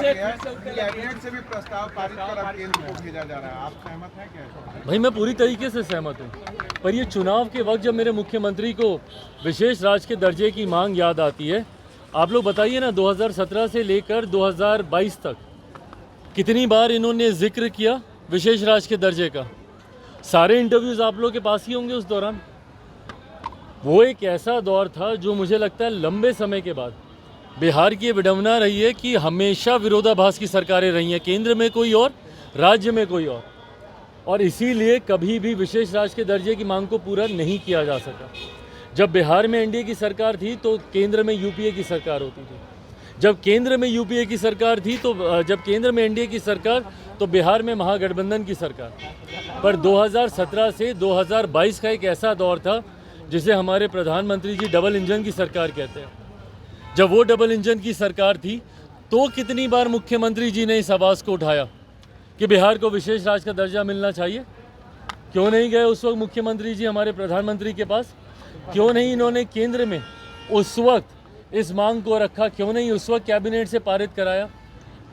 Cabinet से भी प्रस्ताव पारित कर अब केंद्र को भेजा जा रहा है, आप सहमत हैं क्या? भाई मैं पूरी तरीके से सहमत हूँ, पर ये चुनाव के वक्त जब मेरे मुख्यमंत्री को विशेष राज्य के दर्जे की मांग याद आती है, आप लोग बताइए ना 2017 से लेकर 2022 तक कितनी बार इन्होंने जिक्र किया विशेष राज्य के दर्जे का। सारे इंटरव्यूज़ आप लोग के पास ही होंगे उस दौरान। वो एक ऐसा दौर था जो मुझे लगता है लंबे समय के बाद बिहार की ये विडंबना रही है कि हमेशा विरोधाभास की सरकारें रही हैं, केंद्र में कोई और, राज्य में कोई और इसीलिए कभी भी विशेष राज्य के दर्जे की मांग को पूरा नहीं किया जा सका। जब बिहार में एनडीए की सरकार थी तो केंद्र में यूपीए की सरकार होती थी, जब केंद्र में यूपीए की सरकार थी तो जब केंद्र में एनडीए की सरकार तो बिहार में महागठबंधन की सरकार। पर 2017 से 2022 का एक ऐसा दौर था जिसे हमारे प्रधानमंत्री जी डबल इंजन की सरकार कहते हैं। जब वो डबल इंजन की सरकार थी तो कितनी बार मुख्यमंत्री जी ने इस आवाज़ को उठाया कि बिहार को विशेष राज्य का दर्जा मिलना चाहिए। क्यों नहीं गए उस वक्त मुख्यमंत्री जी हमारे प्रधानमंत्री के पास? क्यों नहीं इन्होंने केंद्र में उस वक्त इस मांग को रखा? क्यों नहीं उस वक्त कैबिनेट से पारित कराया?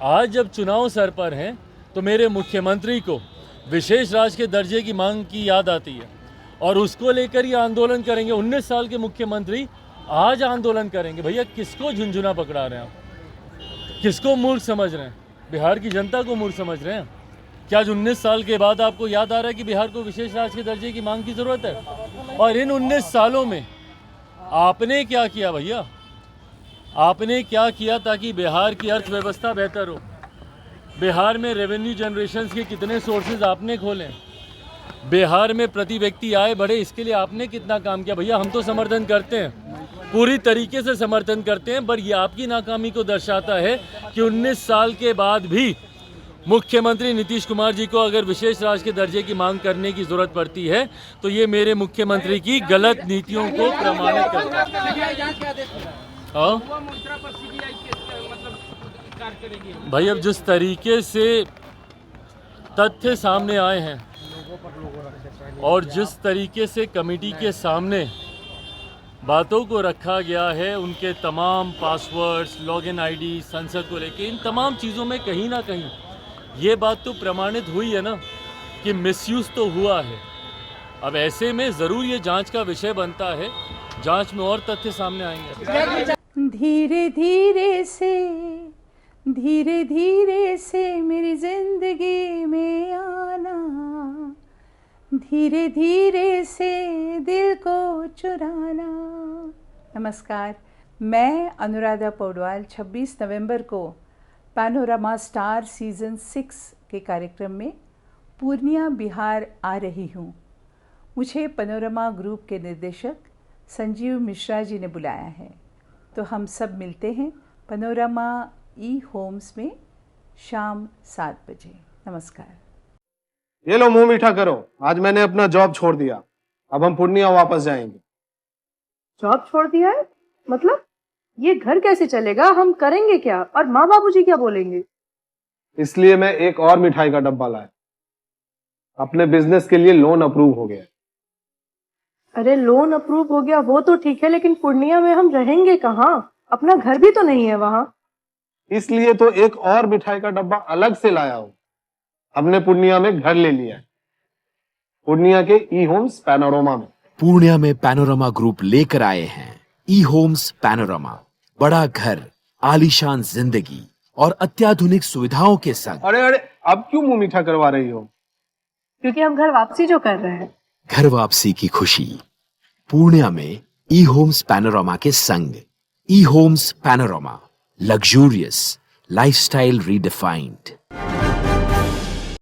आज जब चुनाव सर पर हैं तो मेरे मुख्यमंत्री को विशेष राज्य के दर्जे की मांग की याद आती है और उसको लेकर ही आंदोलन करेंगे। 19 साल के मुख्यमंत्री आज आंदोलन करेंगे। भैया किसको झुंझुना पकड़ा रहे हैं आप? किसको मूर्ख समझ रहे हैं? बिहार की जनता को मूर्ख समझ रहे हैं क्या? आज 19 साल के बाद आपको याद आ रहा है कि बिहार को विशेष राज्य के दर्जे की मांग की ज़रूरत है? और इन 19 सालों में आपने क्या किया भैया? आपने क्या किया ताकि बिहार की अर्थव्यवस्था बेहतर हो? बिहार में रेवेन्यू जनरेशन के कितने सोर्सेज आपने खोले? बिहार में प्रति व्यक्ति आय बढ़े, इसके लिए आपने कितना काम किया? भैया हम तो समर्थन करते हैं, पूरी तरीके से समर्थन करते हैं, पर ये आपकी नाकामी को दर्शाता है कि 19 साल के बाद भी मुख्यमंत्री नीतीश कुमार जी को अगर विशेष राज्य के दर्जे की मांग करने की जरूरत पड़ती है तो ये मेरे मुख्यमंत्री की गलत नीतियों को प्रमाणित करता है। भाई अब जिस तरीके से तथ्य सामने आए हैं और जिस तरीके से कमेटी के सामने बातों को रखा गया है, उनके तमाम पासवर्ड्स, लॉगिन आईडी, संसद को लेके, इन तमाम चीज़ों में कहीं ना कहीं ये बात तो प्रमाणित हुई है ना कि मिसयूज़ तो हुआ है। अब ऐसे में ज़रूर ये जांच का विषय बनता है, जांच में और तथ्य सामने आएंगे। धीरे धीरे से मेरी जिंदगी में आना, धीरे धीरे से दिल को चुराना। नमस्कार, मैं अनुराधा पौडवाल 26 नवंबर को पैनोरमा स्टार सीज़न 6 के कार्यक्रम में पूर्णिया बिहार आ रही हूँ। मुझे पैनोरमा ग्रुप के निर्देशक संजीव मिश्रा जी ने बुलाया है, तो हम सब मिलते हैं पैनोरमा ई होम्स में शाम 7 बजे। नमस्कार। ये लो मुंह मीठा करो, आज मैंने अपना जॉब छोड़ दिया, अब हम पूर्णिया वापस जाएंगे। जॉब छोड़ दिया है? मतलब ये घर कैसे चलेगा? हम करेंगे क्या? और माँ बाबूजी क्या बोलेंगे? इसलिए मैं एक और मिठाई का डब्बा लाया। अपने बिजनेस के लिए लोन अप्रूव हो गया। अरे लोन अप्रूव हो गया वो तो ठीक है, लेकिन पूर्णिया में हम रहेंगे कहाँ? अपना घर भी तो नहीं है वहाँ। इसलिए तो एक और मिठाई का डब्बा अलग से लाया हूँ। हमने पूर्णिया में घर ले लिया है, पूर्णिया के ई होम्स पैनोरमा में। पूर्णिया में पैनोरमा ग्रुप लेकर आए हैं ई होम्स पैनोरमा। बड़ा घर, आलीशान जिंदगी और अत्याधुनिक सुविधाओं के संग। अरे अरे, अब क्यों मुंह मीठा करवा रही हो? क्योंकि हम घर वापसी जो कर रहे हैं। घर वापसी की खुशी पूर्णिया में ई होम्स पैनोरमा के संग। E homes panorama, luxurious lifestyle redefined.